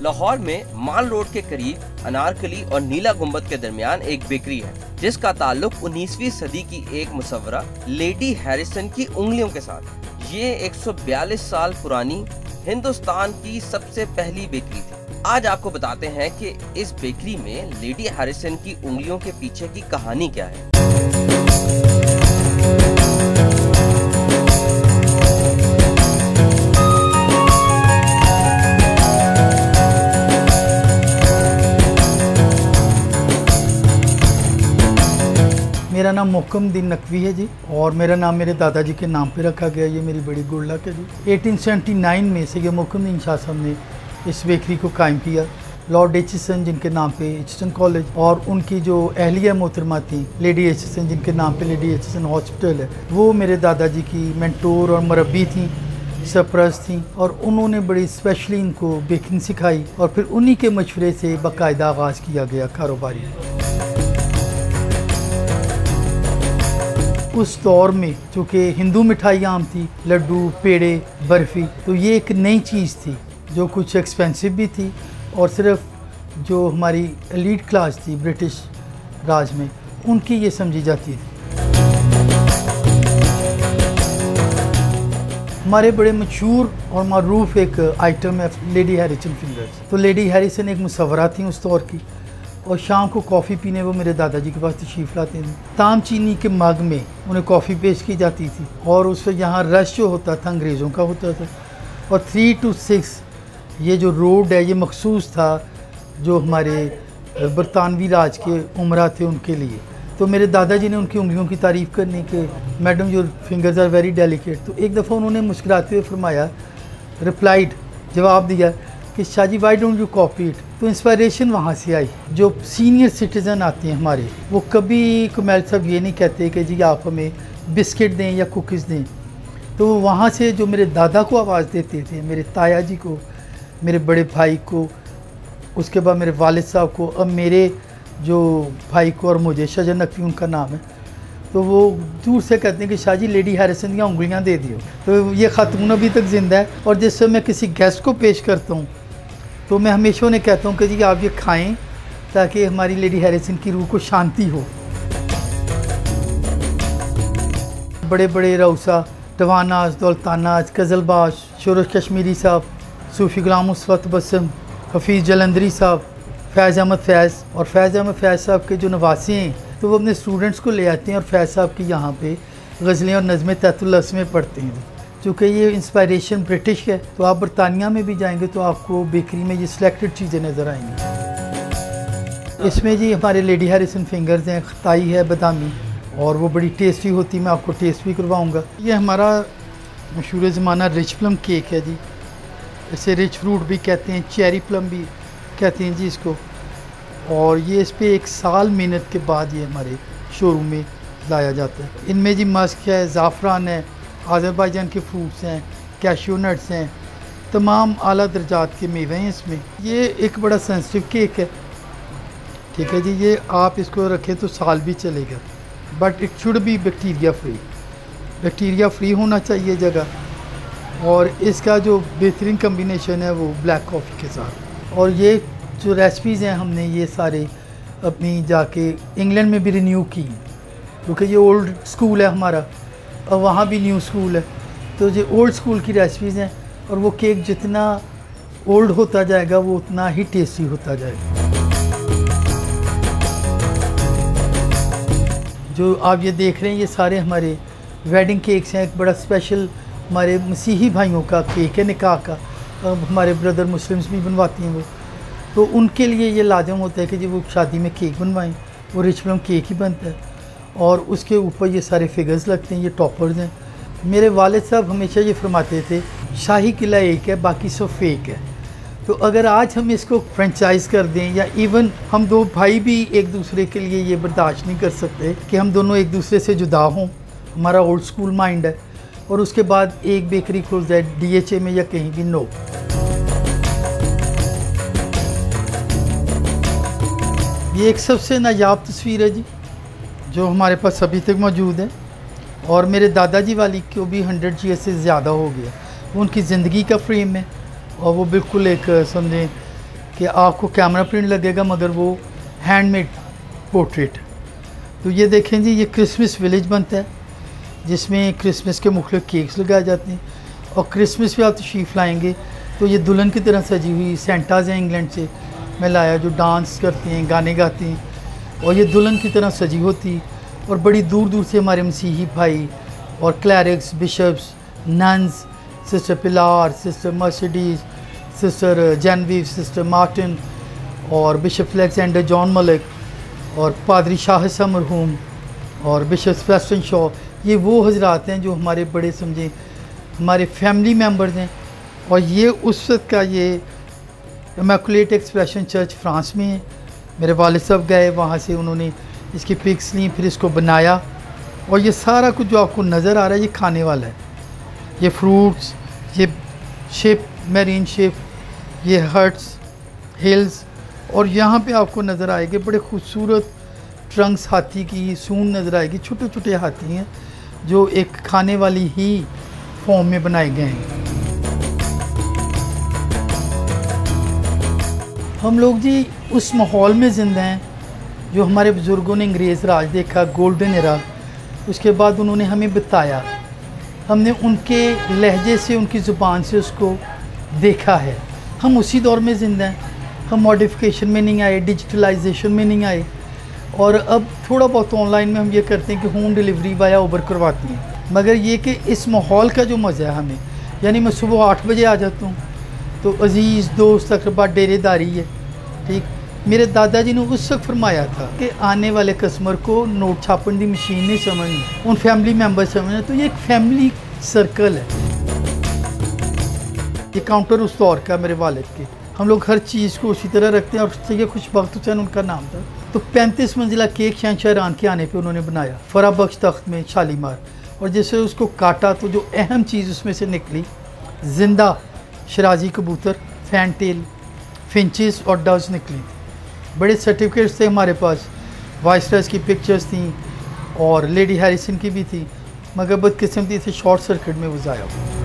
लाहौर में माल रोड के करीब अनारकली और नीला गुंबद के दरमियान एक बेकरी है जिसका ताल्लुक 19वीं सदी की एक मुसव्वरा लेडी हैरिसन की उंगलियों के साथ। ये 142 साल पुरानी हिंदुस्तान की सबसे पहली बेकरी थी। आज आपको बताते हैं कि इस बेकरी में लेडी हैरिसन की उंगलियों के पीछे की कहानी क्या है। मेरा नाम मोहकमदीन नकवी है जी, और मेरा नाम मेरे दादाजी के नाम पे रखा गया। ये मेरी बड़ी गुड लक है जी। 1879 में से ये मोहकमदीन शाह साहब ने इस बेकरी को कायम किया। लॉर्ड एचिसन जिनके नाम पे एचिसन कॉलेज, और उनकी जो अहलिया मोहतरमा थी लेडी एचिसन जिनके नाम पे लेडी एचिसन हॉस्पिटल है, वो मेरे दादाजी की मेंटोर और मुरब्बी थी, सरपरस्त थी, और उन्होंने बड़ी स्पेशली इनको बेकिंग सिखाई और फिर उन्हीं के मशवरे से बाकायदा आगाज़ किया गया कारोबारी। उस दौर में चूँकि हिंदू मिठाई आम थी, लड्डू, पेड़े, बर्फ़ी, तो ये एक नई चीज़ थी जो कुछ एक्सपेंसिव भी थी और सिर्फ जो हमारी एलीट क्लास थी ब्रिटिश राज में उनकी ये समझी जाती थी। हमारे बड़े मशहूर और मरूफ एक आइटम है लेडी हैरिसन फिंगर्स। तो लेडी हैरिसन एक मुसव्वरा थी उस दौर की, और शाम को कॉफ़ी पीने वो मेरे दादाजी के पास तशरीफ़ लाते थे। ताम चीनी के मग में उन्हें कॉफ़ी पेश की जाती थी, और उस पर यहाँ रश जो होता था अंग्रेज़ों का होता था। और 3 to 6 ये जो रोड है ये मखसूस था जो हमारे बरतानवी राज के उमरा थे उनके लिए। तो मेरे दादाजी ने उनकी उंगलियों की तारीफ़ करने के, madam your fingers are very delicate. तो एक दफ़ा उन्होंने मुस्कुराते हुए फरमाया, रिप्लाइड, जवाब दिया कि Shah ji why don't you copy it. तो इंस्पायरेशन वहाँ से आई। जो सीनियर सिटीज़न आते हैं हमारे, वो कभी कुमैल साहब ये नहीं कहते कि जी आप हमें बिस्किट दें या कुकीज़ दें। तो वहाँ से जो मेरे दादा को आवाज़ देते थे, मेरे ताया जी को, मेरे बड़े भाई को, उसके बाद मेरे वालिद साहब को, अब मेरे जो भाई को और मुझे, शाहजहां नकवी उनका नाम है, तो वो दूर से कहते हैं कि शाह जी लेडी हैरिसन की उंगलियाँ दे दियो। तो ये ख़ातून अभी तक ज़िंदा है, और जिस समय मैं किसी गेस्ट को पेश करता हूँ तो मैं हमेशा उन्हें कहता हूँ कि जी आप ये खाएं ताकि हमारी लेडी हैरिसन की रूह को शांति हो। बड़े बड़े रऊसा, तवानाज, दौलतानाज, गज़लबाज, शोरश कश्मीरी साहब, सूफ़ी गुलाम मुस्तफ़ा बसम, हफीज़ जलंधरी साहब, फैज़ अहमद फैज़, और फैज़ अहमद फैज़ साहब के जो नवासे हैं तो वो अपने स्टूडेंट्स को ले आते हैं और फैज़ साहब की यहाँ पे गज़लें और नज़में तहतुल में पढ़ते हैं। चूँकि ये इंस्पायरेशन ब्रिटिश है, तो आप बरतानिया में भी जाएंगे तो आपको बेकरी में ये सिलेक्टेड चीज़ें नज़र आएंगी। इसमें जी हमारे लेडी हैरिसन फिंगर्स हैं, खताई है बादामी, और वो बड़ी टेस्टी होती है। मैं आपको टेस्ट भी करवाऊँगा। ये हमारा मशहूर ज़माना रिच प्लम केक है जी। इसे रिच फ्रूट भी कहते हैं, चेरी प्लम भी कहते हैं जी इसको। और ये इस पर 1 साल मेहनत के बाद ये हमारे शोरूम में लाया जाता है। इनमें जी मस्क है, ज़ाफ़रान है, आज़रबाईजान के फ्रूट्स हैं, कैशू नट्स हैं, तमाम आला दर्जात के मेवे हैं इसमें। ये एक बड़ा सेंसिटिव केक है, ठीक है जी। ये आप इसको रखें तो साल भी चलेगा, but it should be bacteria free. Bacteria free होना चाहिए जगह। और इसका जो बेहतरीन कम्बिनेशन है वो ब्लैक कॉफ़ी के साथ। और ये जो रेसिपीज़ हैं हमने ये सारे अपनी जाके इंग्लैंड में भी रिन्यू की, क्योंकि ये ओल्ड स्कूल है हमारा और वहाँ भी न्यू स्कूल है। तो ये ओल्ड स्कूल की रेसिपीज़ हैं, और वो केक जितना ओल्ड होता जाएगा वो उतना ही टेस्टी होता जाएगा। जो आप ये देख रहे हैं ये सारे हमारे वेडिंग केक्स हैं। एक बड़ा स्पेशल हमारे मसीही भाइयों का केक है, निकाह का। हमारे ब्रदर मुस्लिम्स भी बनवाती हैं वो, तो उनके लिए ये लाजम होता है कि जी वो शादी में केक बनवाएं। वो रिच प्लम केक ही बनता है, और उसके ऊपर ये सारे फिगर्स लगते हैं, ये टॉपर्स हैं। मेरे वालिद साहब हमेशा ये फरमाते थे, शाही किला एक है, बाकी सब फेक है। तो अगर आज हम इसको फ्रेंचाइज़ कर दें, या इवन हम 2 भाई भी एक दूसरे के लिए ये बर्दाश्त नहीं कर सकते कि हम दोनों एक दूसरे से जुदा हों, हमारा ओल्ड स्कूल माइंड है, और उसके बाद एक बेकरी खुल जाए DHA में या कहीं भी, नो। ये एक सबसे नायाब तस्वीर है जी जो हमारे पास अभी तक मौजूद है, और मेरे दादाजी वाली को भी 100 ईयर से ज़्यादा हो गया। उनकी ज़िंदगी का फ्रेम है, और वो बिल्कुल एक समझें कि आपको कैमरा प्रिंट लगेगा मगर वो हैंडमेड पोर्ट्रेट। तो ये देखें जी, ये क्रिसमस विलेज बनता है जिसमें क्रिसमस के मुख्तलिफ केक्स लगाए जाते हैं और क्रिसमस पे आप तशरीफ़ लाएंगे तो ये दुल्हन की तरह सजी हुई सेंटाज हैं इंग्लैंड से मैं लाया, जो डांस करते हैं, गाने गाते हैं और ये दुल्हन की तरह सजी होती। और बड़ी दूर दूर से हमारे मसीही भाई और clerics, bishops, nuns, sister Pilar, sister Mercedes, sister Genevieve, sister Martin और बिशप अलेक्जेंडर जॉन मलिक और पादरी शाह हसन मरहूम और बिशप फेस्टन शॉ, ये वो हजरात हैं जो हमारे बड़े समझे हमारे फैमिली मेम्बर्स हैं। और ये उस वक्त का ये इमैकुलेट एक्सप्रेशन चर्च फ्रांस में है। मेरे वालिद साहब गए वहाँ से, उन्होंने इसकी पिक्स ली, फिर इसको बनाया और ये सारा कुछ जो आपको नज़र आ रहा है ये खाने वाला है। ये फ्रूट्स, ये शिप, मैरीन शिप, ये हट्स, हिल्स और यहाँ पे आपको नज़र आएंगे बड़े खूबसूरत ट्रंक्स हाथी की सूंड नज़र आएगी। छोटे छोटे हाथी हैं जो एक खाने वाली ही फॉर्म में बनाए गए हैं। हम लोग जी उस माहौल में ज़िंदा हैं जो हमारे बुज़ुर्गों ने अंग्रेज़ राज देखा, गोल्डन एरा, उसके बाद उन्होंने हमें बताया, हमने उनके लहजे से, उनकी ज़ुबान से उसको देखा है। हम उसी दौर में ज़िंदा हैं, हम मॉडिफिकेशन में नहीं आए, डिजिटलाइजेशन में नहीं आए और अब थोड़ा बहुत ऑनलाइन में हम ये करते हैं कि होम डिलीवरी वाया उबर करवाती हैं। मगर ये कि इस माहौल का जो मज़ा है हमें, यानी मैं सुबह 8 बजे आ जाता हूँ तो अज़ीज़ दोस्त अकरबा डेरेदारी है, ठीक। मेरे दादाजी ने उस वक्त फरमाया था कि आने वाले कस्टमर को नोट छापन की मशीन नहीं समझनी, उन फैमिली मेम्बर समझना। तो ये एक फैमिली सर्कल है। ये काउंटर उस दौर का मेरे वालिद के, हम लोग हर चीज़ को उसी तरह रखते हैं और सैयद खुशबख्त हुसैन उनका नाम था। तो 35 मंजिला केक शहंशाह ईरान के आने पे उन्होंने बनाया फरा बख्श तख्त में शालीमार, और जैसे उसको काटा तो जो अहम चीज़ उसमें से निकली जिंदा शराजी कबूतर, फैनटेल, फिंचेस और डव्स निकली। बड़े सर्टिफिकेट्स थे हमारे पास, वाइसरायज की पिक्चर्स थी और लेडी हैरिसन की भी थी, मगर बदकिस्मती से शॉर्ट सर्किट में वो ज़ाया हुआ।